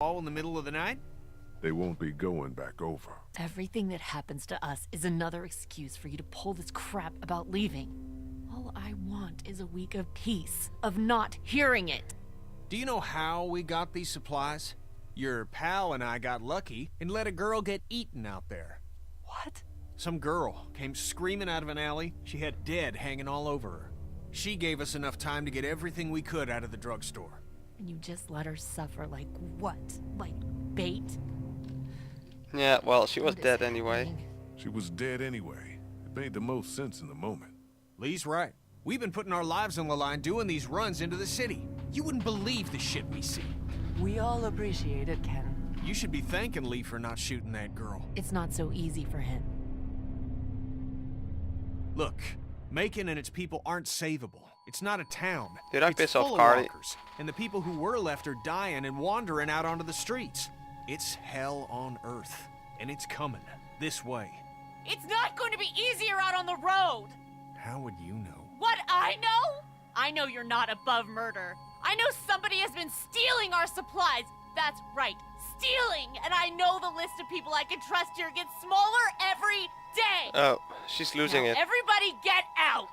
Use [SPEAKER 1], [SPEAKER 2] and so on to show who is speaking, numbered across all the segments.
[SPEAKER 1] all in the middle of the night?
[SPEAKER 2] They won't be going back over.
[SPEAKER 3] Everything that happens to us is another excuse for you to pull this crap about leaving. All I want is a week of peace, of not hearing it.
[SPEAKER 1] Do you know how we got these supplies? Your pal and I got lucky and let a girl get eaten out there.
[SPEAKER 3] What?
[SPEAKER 1] Some girl came screaming out of an alley. She had dead hanging all over her. She gave us enough time to get everything we could out of the drugstore.
[SPEAKER 3] And you just let her suffer like what? Like bait?
[SPEAKER 4] Yeah, well, she was
[SPEAKER 3] What is
[SPEAKER 4] dead anyway.
[SPEAKER 3] happening?
[SPEAKER 2] She was dead anyway. It made the most sense in the moment.
[SPEAKER 1] Lee's right. We've been putting our lives on the line doing these runs into the city. You wouldn't believe the shit we see.
[SPEAKER 5] We all appreciate it, Ken.
[SPEAKER 1] You should be thanking Lee for not shooting that girl.
[SPEAKER 3] It's not so easy for him.
[SPEAKER 1] Look, Macon and its people aren't savable. It's not a town.
[SPEAKER 4] Dude, I
[SPEAKER 1] It's
[SPEAKER 4] piss off
[SPEAKER 1] full of
[SPEAKER 4] Carly.
[SPEAKER 1] walkers, and the people who were left are dying and wandering out onto the streets. It's hell on earth, and it's coming this way.
[SPEAKER 6] It's not going to be easier out on the road!
[SPEAKER 1] How would you know?
[SPEAKER 6] What I know? I know you're not above murder. I know somebody has been stealing our supplies. That's right, stealing! And I know the list of people I can trust here gets smaller every day!
[SPEAKER 4] Oh, she's losing
[SPEAKER 6] Now,
[SPEAKER 4] it.
[SPEAKER 6] everybody get out!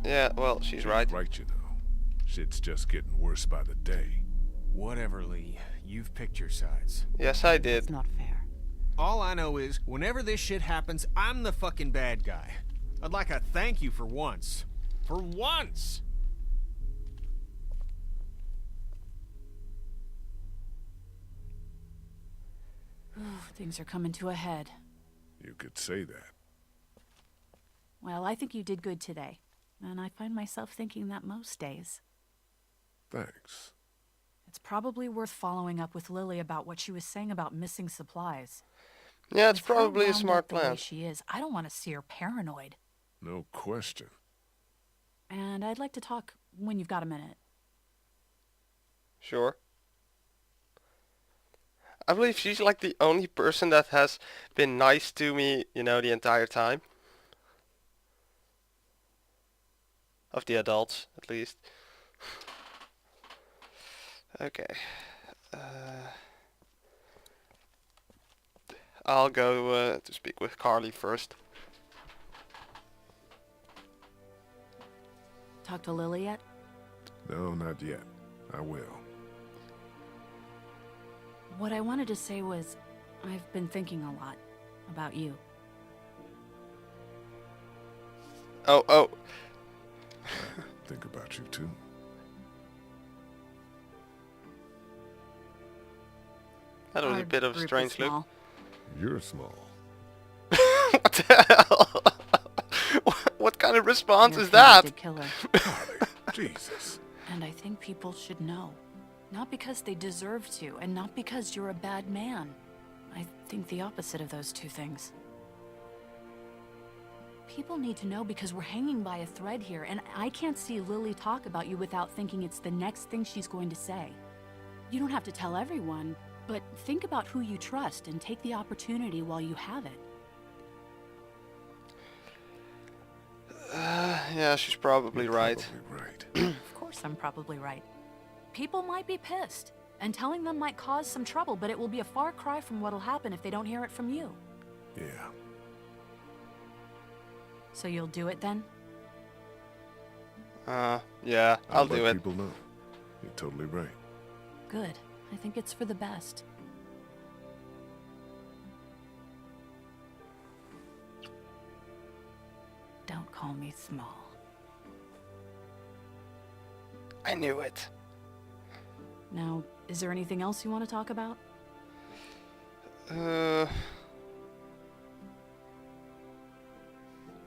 [SPEAKER 4] Yeah, well, she's right.
[SPEAKER 2] Right, you know. Shit's just getting worse by the day.
[SPEAKER 1] Whatever, Lee. You've picked your sides.
[SPEAKER 4] Yes, I
[SPEAKER 5] It's
[SPEAKER 4] did.
[SPEAKER 5] not fair.
[SPEAKER 1] All I know is, whenever this shit happens, I'm the fucking bad guy. I'd like a thank you for once. For once!
[SPEAKER 5] Things are coming to a head.
[SPEAKER 2] You could say that.
[SPEAKER 5] Well, I think you did good today. And I find myself thinking that most days.
[SPEAKER 2] Thanks.
[SPEAKER 5] It's probably worth following up with Lily about what she was saying about missing supplies.
[SPEAKER 4] Yeah, it's
[SPEAKER 5] With her
[SPEAKER 4] probably a
[SPEAKER 5] wound
[SPEAKER 4] smart
[SPEAKER 5] up the way
[SPEAKER 4] plan.
[SPEAKER 5] she is, I don't want to see her paranoid.
[SPEAKER 2] No question.
[SPEAKER 5] And I'd like to talk when you've got a minute.
[SPEAKER 4] Sure. I believe she's like the only person that has been nice to me, you know, the entire time. Of the adults, at least. Okay. I'll go to speak with Carly first.
[SPEAKER 5] Talk to Lily yet?
[SPEAKER 2] No, not yet. I will.
[SPEAKER 5] What I wanted to say was, I've been thinking a lot about you.
[SPEAKER 4] Oh.
[SPEAKER 2] Think about you too.
[SPEAKER 4] That was
[SPEAKER 5] Our
[SPEAKER 4] a bit of a
[SPEAKER 5] group is
[SPEAKER 4] strange look.
[SPEAKER 5] small.
[SPEAKER 2] You're small.
[SPEAKER 4] What the hell? What kind of response
[SPEAKER 5] You're
[SPEAKER 4] is
[SPEAKER 5] a
[SPEAKER 4] that?
[SPEAKER 5] convicted killer.
[SPEAKER 2] Carly, Jesus.
[SPEAKER 5] And I think people should know. Not because they deserve to, and not because you're a bad man. I think the opposite of those two things. People need to know because we're hanging by a thread here, and I can't see Lily talk about you without thinking it's the next thing she's going to say. You don't have to tell everyone, but think about who you trust and take the opportunity while you have it.
[SPEAKER 4] Yeah, she's probably
[SPEAKER 2] You're
[SPEAKER 4] right.
[SPEAKER 2] Probably right.
[SPEAKER 5] Of course I'm probably right. People might be pissed, and telling them might cause some trouble, but it will be a far cry from what'll happen if they don't hear it from you.
[SPEAKER 2] Yeah.
[SPEAKER 5] So you'll do it then?
[SPEAKER 4] Yeah, I'll
[SPEAKER 2] let
[SPEAKER 4] do it.
[SPEAKER 2] people know. You're totally right.
[SPEAKER 5] Good. I think it's for the best. Don't call me small.
[SPEAKER 4] I knew it.
[SPEAKER 5] Now, is there anything else you want to talk about?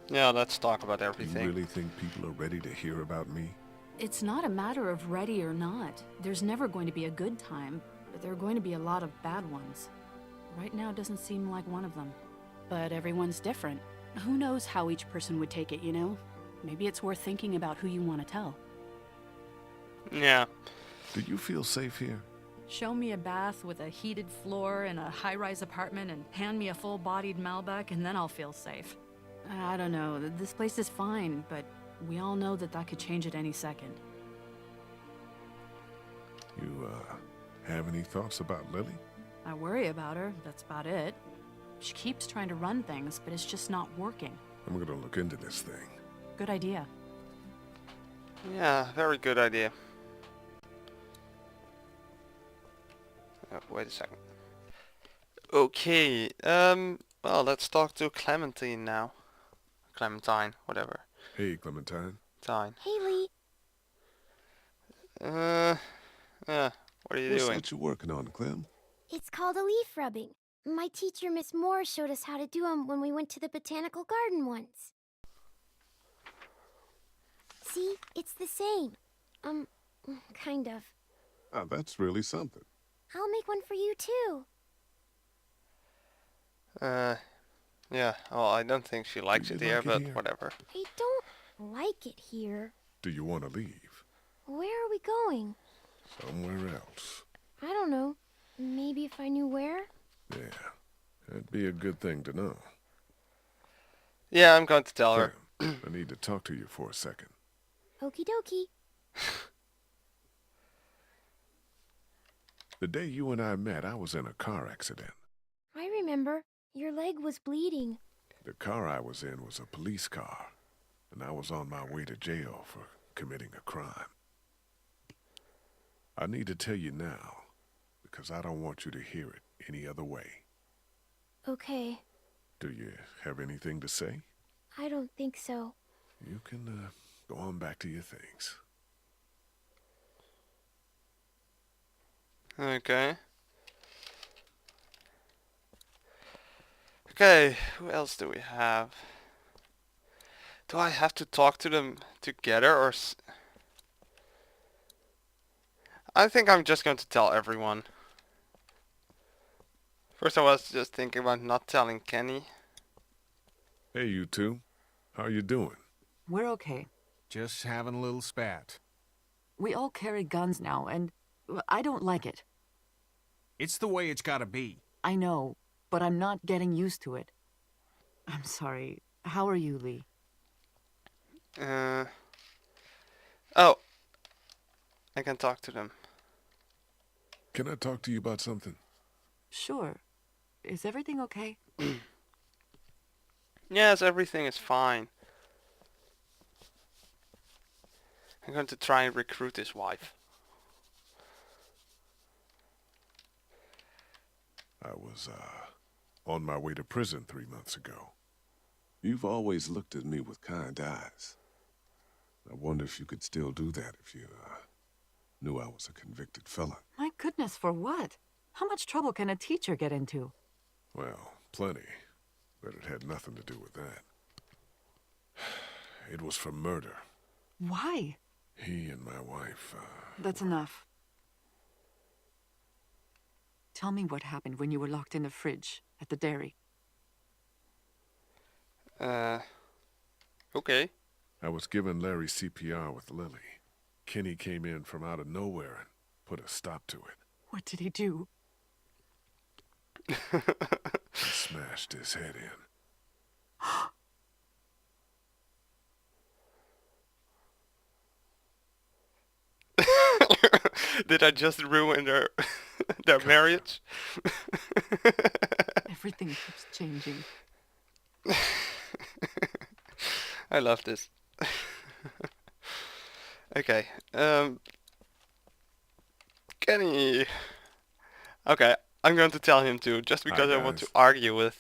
[SPEAKER 4] Yeah, let's talk about
[SPEAKER 2] Do you
[SPEAKER 4] everything.
[SPEAKER 2] really think people are ready to hear about me?
[SPEAKER 5] It's not a matter of ready or not. There's never going to be a good time, but there are going to be a lot of bad ones. Right now doesn't seem like one of them. But everyone's different. Who knows how each person would take it, you know? Maybe it's worth thinking about who you want to tell.
[SPEAKER 4] Yeah.
[SPEAKER 2] Do you feel safe here?
[SPEAKER 5] Show me a bath with a heated floor and a high-rise apartment and hand me a full-bodied Malbec and then I'll feel safe. I don't know. This place is fine, but we all know that could change at any second.
[SPEAKER 2] You, have any thoughts about Lily?
[SPEAKER 5] I worry about her, that's about it. She keeps trying to run things, but it's just not working.
[SPEAKER 2] I'm gonna look into this thing.
[SPEAKER 5] Good idea.
[SPEAKER 4] Yeah, very good idea. Wait a second. Okay, well, let's talk to Clementine now. Clementine, whatever.
[SPEAKER 2] Hey, Clementine.
[SPEAKER 4] Time.
[SPEAKER 7] Hey, Lee.
[SPEAKER 4] Yeah, what are you
[SPEAKER 2] What's
[SPEAKER 4] doing?
[SPEAKER 2] that you working on, Clem?
[SPEAKER 7] It's called a leaf rubbing. My teacher, Miss Moore, showed us how to do them when we went to the botanical garden once. See, it's the same. Kind of.
[SPEAKER 2] Oh, that's really something.
[SPEAKER 7] I'll make one for you, too.
[SPEAKER 4] Yeah, well, I don't think she likes
[SPEAKER 2] you
[SPEAKER 4] it here,
[SPEAKER 2] like it
[SPEAKER 4] but
[SPEAKER 2] here?
[SPEAKER 4] whatever.
[SPEAKER 7] I don't like it here.
[SPEAKER 2] Do you want to leave?
[SPEAKER 7] Where are we going?
[SPEAKER 2] Somewhere else.
[SPEAKER 7] I don't know. Maybe if I knew where?
[SPEAKER 2] Yeah, that'd be a good thing to know.
[SPEAKER 4] Yeah, I'm going to tell her.
[SPEAKER 2] Clem, I need to talk to you for a second.
[SPEAKER 7] Okie dokie.
[SPEAKER 2] The day you and I met, I was in a car accident.
[SPEAKER 7] I remember. Your leg was bleeding.
[SPEAKER 2] The car I was in was a police car, and I was on my way to jail for committing a crime. I need to tell you now, because I don't want you to hear it any other way.
[SPEAKER 7] Okay.
[SPEAKER 2] Do you have anything to say?
[SPEAKER 7] I don't think so.
[SPEAKER 2] You can go on back to your things.
[SPEAKER 4] Okay. Okay, who else do we have? Do I have to talk to them together or I think I'm just going to tell everyone. First I was just thinking about not telling Kenny.
[SPEAKER 2] Hey, you two. How you doing?
[SPEAKER 8] We're okay.
[SPEAKER 1] Just having a little spat.
[SPEAKER 8] We all carry guns now, and I don't like it.
[SPEAKER 1] It's the way it's gotta be.
[SPEAKER 8] I know, but I'm not getting used to it. I'm sorry. How are you, Lee?
[SPEAKER 4] Oh. I can talk to them.
[SPEAKER 2] Can I talk to you about something?
[SPEAKER 8] Sure. Is everything okay?
[SPEAKER 4] Yes, everything is fine. I'm going to try and recruit his wife.
[SPEAKER 2] I was, on my way to prison 3 months ago. You've always looked at me with kind eyes. I wonder if you could still do that if you, knew I was a convicted felon.
[SPEAKER 8] My goodness, for what? How much trouble can a teacher get into?
[SPEAKER 2] Well, plenty. But it had nothing to do with that. It was for murder.
[SPEAKER 8] Why?
[SPEAKER 2] He and my wife,
[SPEAKER 8] That's enough. Tell me what happened when you were locked in the fridge at the dairy.
[SPEAKER 4] Okay.
[SPEAKER 2] I was giving Larry CPR with Lily. Kenny came in from out of nowhere and put a stop to it.
[SPEAKER 8] What did he do?
[SPEAKER 2] He smashed his head in.
[SPEAKER 4] Did I just ruin their their marriage?
[SPEAKER 8] Everything keeps changing.
[SPEAKER 4] I love this. Okay. Kenny. Okay, I'm going to tell him too, just because I want to
[SPEAKER 2] guys.
[SPEAKER 4] argue with.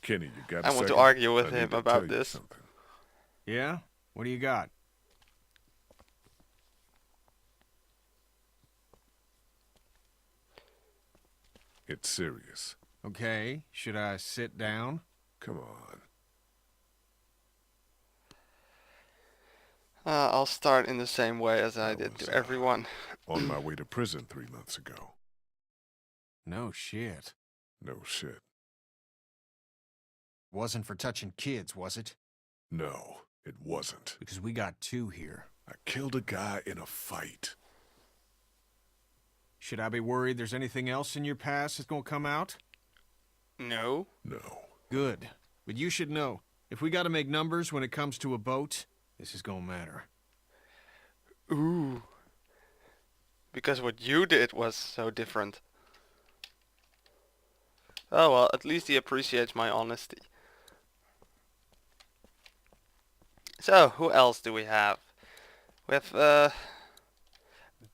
[SPEAKER 2] Kenny, you got
[SPEAKER 4] I
[SPEAKER 2] a
[SPEAKER 4] want to
[SPEAKER 2] second?
[SPEAKER 4] argue with
[SPEAKER 2] I
[SPEAKER 4] him
[SPEAKER 2] need to
[SPEAKER 4] about
[SPEAKER 2] tell you
[SPEAKER 4] this.
[SPEAKER 2] something.
[SPEAKER 1] Yeah? What do you got?
[SPEAKER 2] It's serious.
[SPEAKER 1] Okay, should I sit down?
[SPEAKER 2] Come on.
[SPEAKER 4] I'll start in the same way as I
[SPEAKER 2] I
[SPEAKER 4] did
[SPEAKER 2] was,
[SPEAKER 4] to everyone.
[SPEAKER 2] On my way to prison 3 months ago.
[SPEAKER 1] No shit.
[SPEAKER 2] No shit.
[SPEAKER 1] Wasn't for touching kids, was it?
[SPEAKER 2] No, it wasn't.
[SPEAKER 1] Because we got two here.
[SPEAKER 2] I killed a guy in a fight.
[SPEAKER 1] Should I be worried there's anything else in your past that's gonna come out?
[SPEAKER 4] No.
[SPEAKER 2] No.
[SPEAKER 1] Good. But you should know, if we gotta make numbers when it comes to a boat, this is gonna matter.
[SPEAKER 4] Ooh. Because what you did was so different. Oh well, at least he appreciates my honesty. So, who else do we have? We have,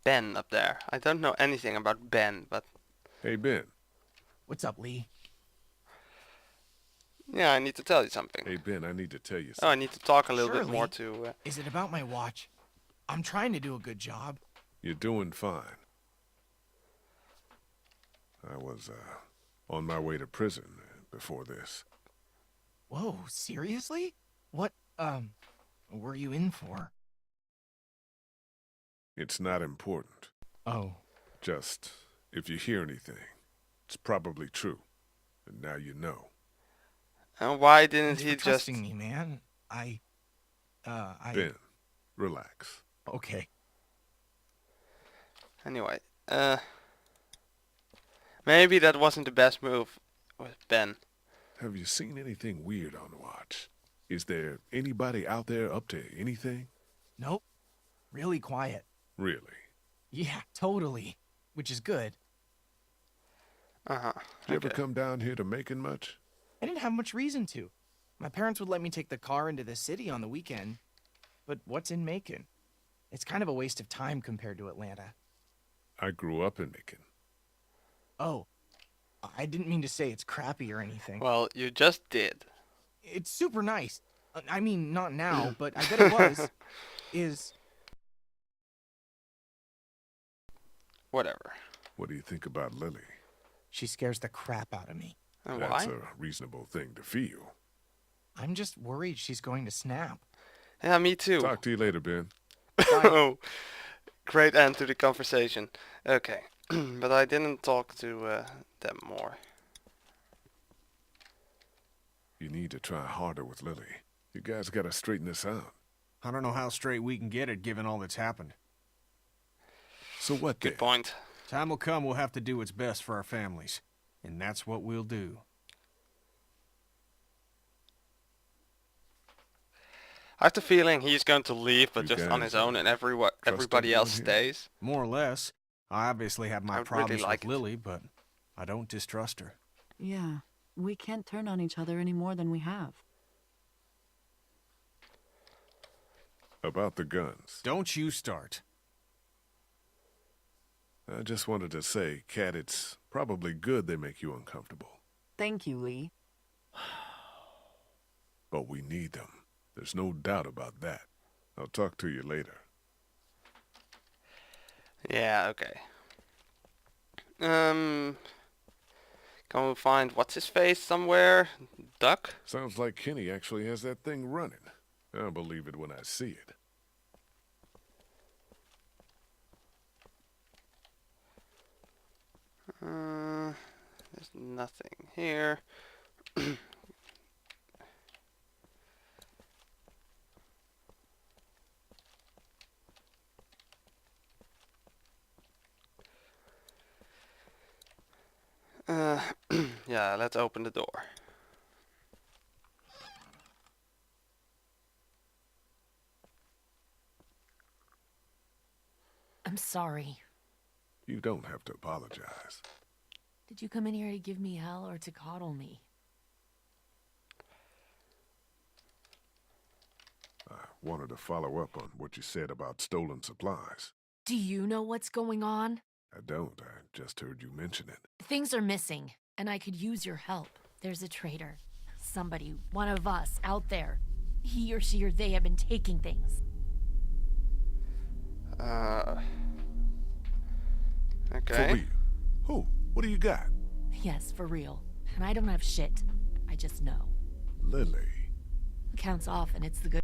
[SPEAKER 4] Ben up there. I don't know anything about Ben, but...
[SPEAKER 2] Hey, Ben.
[SPEAKER 9] What's up, Lee?
[SPEAKER 4] Yeah, I need to tell you something.
[SPEAKER 2] Hey, Ben, I need to tell you
[SPEAKER 4] Oh, I
[SPEAKER 2] something.
[SPEAKER 4] need to talk a little bit
[SPEAKER 9] Surely.
[SPEAKER 4] more to...
[SPEAKER 9] Is it about my watch? I'm trying to do a good job.
[SPEAKER 2] You're doing fine. I was, on my way to prison before this.
[SPEAKER 9] Whoa, seriously? What, were you in for?
[SPEAKER 2] It's not important.
[SPEAKER 9] Oh.
[SPEAKER 2] Just, if you hear anything, it's probably true. And now you know.
[SPEAKER 4] And why didn't
[SPEAKER 9] Thanks
[SPEAKER 4] he
[SPEAKER 9] for
[SPEAKER 4] just...
[SPEAKER 9] trusting me, man.
[SPEAKER 2] Ben, relax.
[SPEAKER 9] Okay.
[SPEAKER 4] Anyway, maybe that wasn't the best move with Ben.
[SPEAKER 2] Have you seen anything weird on the watch? Is there anybody out there up to anything?
[SPEAKER 9] Nope. Really quiet.
[SPEAKER 2] Really?
[SPEAKER 9] Yeah, totally. Which is good.
[SPEAKER 4] Uh-huh.
[SPEAKER 2] Did you ever come down here to Macon much?
[SPEAKER 9] I didn't have much reason to. My parents would let me take the car into the city on the weekend. But what's in Macon? It's kind of a waste of time compared to Atlanta.
[SPEAKER 2] I grew up in Macon.
[SPEAKER 9] Oh, I didn't mean to say it's crappy or anything.
[SPEAKER 4] Well, you just did.
[SPEAKER 9] It's super nice. I mean, not now, but I bet it was.
[SPEAKER 4] Whatever.
[SPEAKER 2] What do you think about Lily?
[SPEAKER 9] She scares the crap out of me.
[SPEAKER 4] And
[SPEAKER 2] That's
[SPEAKER 4] why?
[SPEAKER 2] a reasonable thing to feel.
[SPEAKER 9] I'm just worried she's going to snap.
[SPEAKER 4] Yeah, me too.
[SPEAKER 2] Talk to you later, Ben.
[SPEAKER 4] Oh, great end to the conversation. Okay, but I didn't talk to them more.
[SPEAKER 2] You need to try harder with Lily. You guys gotta straighten this out.
[SPEAKER 1] I don't know how straight we can get it given all that's happened.
[SPEAKER 2] So what then?
[SPEAKER 4] Good point.
[SPEAKER 1] Time will come we'll have to do what's best for our families. And that's what we'll do.
[SPEAKER 4] I have the feeling he's going to leave, but
[SPEAKER 2] You
[SPEAKER 4] just on
[SPEAKER 2] guys,
[SPEAKER 4] his own, and everybody
[SPEAKER 2] anyone
[SPEAKER 4] else
[SPEAKER 2] here?
[SPEAKER 4] stays.
[SPEAKER 1] More or less. I obviously have my
[SPEAKER 4] I really
[SPEAKER 1] problems
[SPEAKER 4] like
[SPEAKER 1] with
[SPEAKER 4] it.
[SPEAKER 1] Lily, but I don't distrust her.
[SPEAKER 8] Yeah, we can't turn on each other any more than we have.
[SPEAKER 2] About the guns.
[SPEAKER 1] Don't you start.
[SPEAKER 2] I just wanted to say, Kat, it's probably good they make you uncomfortable.
[SPEAKER 8] Thank you, Lee.
[SPEAKER 2] But we need them. There's no doubt about that. I'll talk to you later.
[SPEAKER 4] Yeah, okay. Can we find what's-his-face somewhere? Duck?
[SPEAKER 2] Sounds like Kenny actually has that thing running. I'll believe it when I see it.
[SPEAKER 4] There's nothing here. Yeah, let's open the door.
[SPEAKER 3] I'm sorry.
[SPEAKER 2] You don't have to apologize.
[SPEAKER 3] Did you come in here to give me hell or to coddle me?
[SPEAKER 2] I wanted to follow up on what you said about stolen supplies.
[SPEAKER 3] Do you know what's going on?
[SPEAKER 2] I don't. I just heard you mention it.
[SPEAKER 3] Things are missing, and I could use your help. There's a traitor. Somebody, one of us, out there. He or she or they have been taking things.
[SPEAKER 2] For
[SPEAKER 4] Okay.
[SPEAKER 2] real? Who? What do you got?
[SPEAKER 3] Yes, for real. And I don't have shit. I just know.
[SPEAKER 2] Lily.
[SPEAKER 3] Counts off, and it's the good